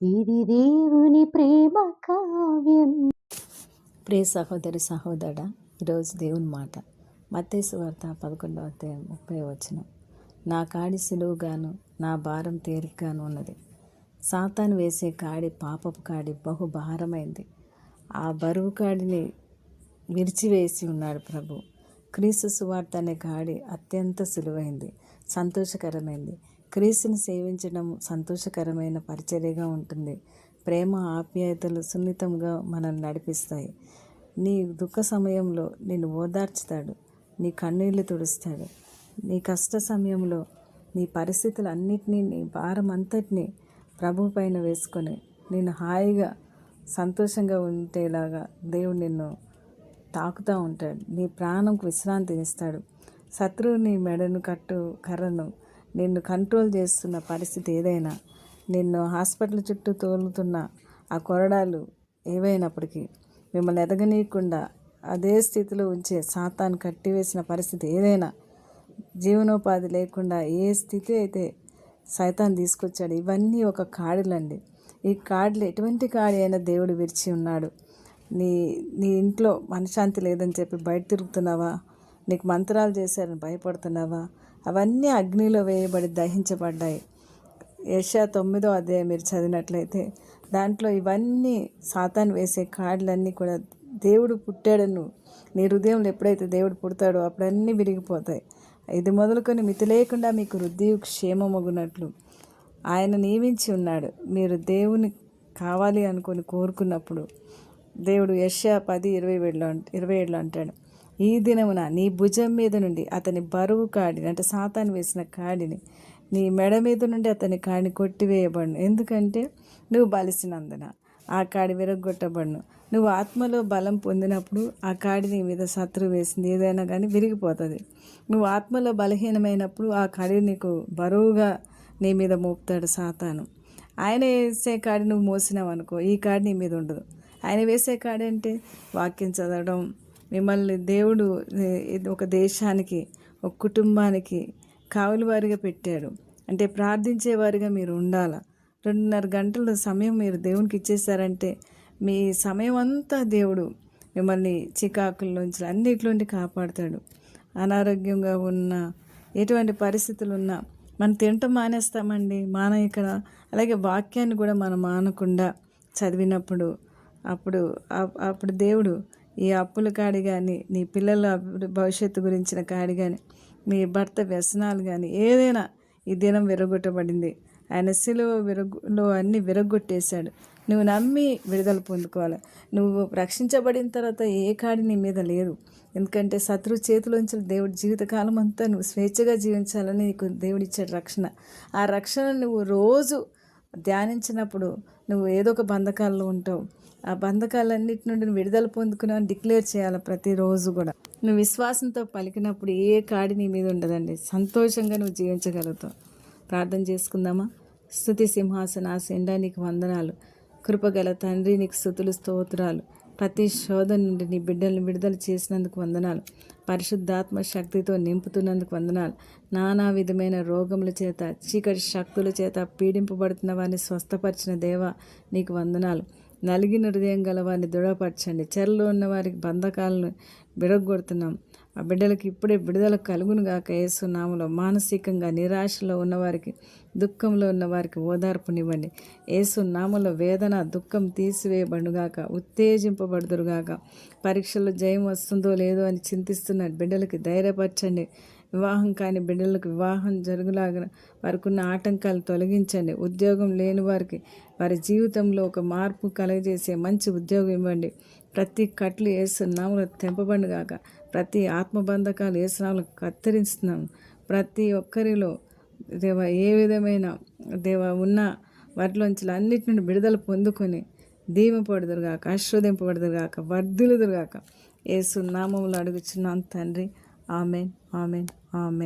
ఇది దేవుని ప్రేమ కావ్యం. ప్రియ సహోదరి సహోదరుడా, ఈరోజు దేవుని మాట మత్తయి సువార్త 11:30 నా కాడి సులువుగాను నా భారం తేలికగాను ఉన్నది. సాతాను వేసే కాడి పాపపు కాడి బహు భారమైంది. ఆ బరువు కాడిని విరిచివేసి ఉన్నాడు ప్రభు. క్రీస్తు సువార్త అనే కాడి అత్యంత సులువైంది, సంతోషకరమైంది. క్రీస్తుని సేవించడం సంతోషకరమైన పరిచర్యగా ఉంటుంది. ప్రేమ ఆప్యాయతలు సున్నితంగా మనల్ని నడిపిస్తాయి. నీ దుఃఖ సమయంలో నిన్ను ఓదార్చుతాడు, నీ కన్నీళ్లు తుడుస్తాడు. నీ కష్ట సమయంలో నీ పరిస్థితులు అన్నిటినీ, నీ భారం అంతటినీ ప్రభు పైన వేసుకొని నేను హాయిగా సంతోషంగా ఉండేలాగా దేవుడు నిన్ను తాకుతూ ఉంటాడు. నీ ప్రాణంకు విశ్రాంతిని ఇస్తాడు. శత్రువు నీ మెడను కర్రను నిన్ను కంట్రోల్ చేస్తున్న పరిస్థితి ఏదైనా, నిన్ను హాస్పిటల్ చుట్టూ తోలుతున్న ఆ కొరడాలు ఏవైనప్పటికీ మిమ్మల్ని ఎదగనీయకుండా అదే స్థితిలో ఉంచే సాతాను కట్టివేసిన పరిస్థితి ఏదైనా, జీవనోపాధి లేకుండా ఏ స్థితి అయితే సైతాన్ తీసుకొచ్చాడు, ఇవన్నీ ఒక కాడిలండి. ఈ కాడిలో ఎటువంటి కాడి అయినా దేవుడు విరిచి ఉన్నాడు. నీ ఇంట్లో మనశ్శాంతి లేదని చెప్పి బయట తిరుగుతున్నావా? నీకు మంత్రాలు చేశారని భయపడుతున్నావా? అవన్నీ అగ్నిలో వేయబడి దహించబడ్డాయి. యెషయా 9వ అధ్యాయం మీరు చదివినట్లయితే దాంట్లో ఇవన్నీ సాతాను వేసే కాడులన్నీ కూడా దేవుడు పుట్టాడను నీ హృదయంలో ఎప్పుడైతే దేవుడు పుడతాడో అప్పుడన్నీ విరిగిపోతాయి. ఇది మొదలుకొని మితి లేకుండా మీకు వృద్ధి క్షేమమగునట్లు ఆయన నియమించి ఉన్నాడు. మీరు దేవుని కావాలి అనుకొని కోరుకున్నప్పుడు దేవుడు యెషయా 10:27 అంటాడు, ఈ దినమున నీ భుజం మీద నుండి అతని బరువు కాడిని, అంటే సాతాను వేసిన కాడిని, నీ మెడ మీద నుండి అతని కాడిని కొట్టివేయబడును. ఎందుకంటే నువ్వు బలిసినందున ఆ కాడి విరగొట్టబడును. నువ్వు ఆత్మలో బలం పొందినప్పుడు ఆ కాడి నీ మీద శత్రువు వేసింది ఏదైనా కానీ విరిగిపోతుంది. నువ్వు ఆత్మలో బలహీనమైనప్పుడు ఆ కాడి నీకు బరువుగా నీ మీద మోపుతాడు సాతాను. ఆయన వేసే కాడి నువ్వు మోసినావు అనుకో, ఈ కాడి నీ మీద ఉండదు. ఆయన వేసే కాడి అంటే వాక్యం చదవడం, మిమ్మల్ని దేవుడు ఒక దేశానికి, ఒక కుటుంబానికి కావలివారిగా పెట్టాడు. అంటే ప్రార్థించేవారిగా మీరు ఉండాలా. 2.5 గంటల సమయం మీరు దేవునికి ఇచ్చేసారంటే మీ సమయం అంతా దేవుడు మిమ్మల్ని చికాకుల్లోంచి అన్నిట్లోంటి కాపాడుతాడు. అనారోగ్యంగా ఉన్న ఎటువంటి పరిస్థితులు ఉన్నా మనం తినటం మానేస్తామండి, ఇక్కడ అలాగే వాక్యాన్ని కూడా మనం మానకుండా చదివినప్పుడు అప్పుడు దేవుడు ఈ అప్పుల కాడి కానీ, నీ పిల్లల భవిష్యత్తు గురించిన కాడి కానీ, నీ భర్త వ్యసనాలు కానీ ఏదైనా ఈ దినం విరగొట్టబడింది. ఆయన శిలువలో అన్నీ విరగొట్టేశాడు. నువ్వు నమ్మి విడుదల పొందుకోవాలి. నువ్వు రక్షించబడిన తర్వాత ఏ కాడి నీ మీద లేదు. ఎందుకంటే శత్రు చేతిలోంచి దేవుడు జీవితకాలం అంతా నువ్వు స్వేచ్ఛగా జీవించాలని నీకు దేవుడు ఇచ్చాడు రక్షణ. ఆ రక్షణ నువ్వు రోజు ధ్యానించినప్పుడు నువ్వు ఏదో ఒక బంధకాల్లో ఉంటావు. ఆ బంధకాలన్నిటి నుండి నువ్వు విడుదల పొందుకున్నావు డిక్లేర్ చేయాలి ప్రతిరోజు కూడా. నువ్వు విశ్వాసంతో పలికినప్పుడు ఏ కాడి నీ మీద ఉండదండి. సంతోషంగా నువ్వు జీవించగలుగుతావు. ప్రార్థన చేసుకుందామా? స్తుతి సింహాసనాసీనుడా నీకు వందనాలు. కృపగల తండ్రి నీకు స్తుతులు స్తోత్రాలు. ప్రతి శోధన నుండి నీ బిడ్డల్ని విడుదల చేసినందుకు వందనాలు. పరిశుద్ధాత్మ శక్తితో నింపుతున్నందుకు వందనాలు. నానా విధమైన రోగముల చేత, చీకటి శక్తుల చేత పీడింపబడుతున్న వారిని స్వస్థపరిచిన దేవా నీకు వందనాలు. నలిగిన హృదయం గల వారిని దృఢపరచండి. చెరలో ఉన్న వారికి బంధకాలను విడగొడుతున్నాం. ఆ బిడ్డలకు ఇప్పుడే విడుదల కలుగును గాక యేసు నామములో. మానసికంగా నిరాశలో ఉన్నవారికి, దుఃఖంలో ఉన్నవారికి ఓదార్పునివ్వండి. యేసు నామములో వేదన దుఃఖం తీసివేయబడుగాక, ఉత్తేజింపబడుదురుగాక. పరీక్షల్లో జయం వస్తుందో లేదో అని చింతిస్తున్న బిడ్డలకి ధైర్యపరచండి. వివాహం కాని బిడ్డలకు వివాహం జరుగులాగా వారికి ఉన్న ఆటంకాలు తొలగించండి. ఉద్యోగం లేని వారికి వారి జీవితంలో ఒక మార్పు కలగజేసే మంచి ఉద్యోగం ఇవ్వండి. ప్రతి కట్లు యేసు నామములో తెంపబడుగాక. ప్రతి ఆత్మబంధకాలు యేసు నామములో కత్తిరిస్తున్నాము. ప్రతి ఒక్కరిలో దేవ ఏ విధమైన ఉన్న వాటిలోంచి అన్నిటి నుండి విడుదల పొందుకొని దీవెనపడుదురుగాక, ఆశీర్వదింపబడుదురుగాక, వర్ధిల్లుదురుగాక. యేసు నామములో అడుగుచున్నాను తండ్రి. Amen, amen, amen.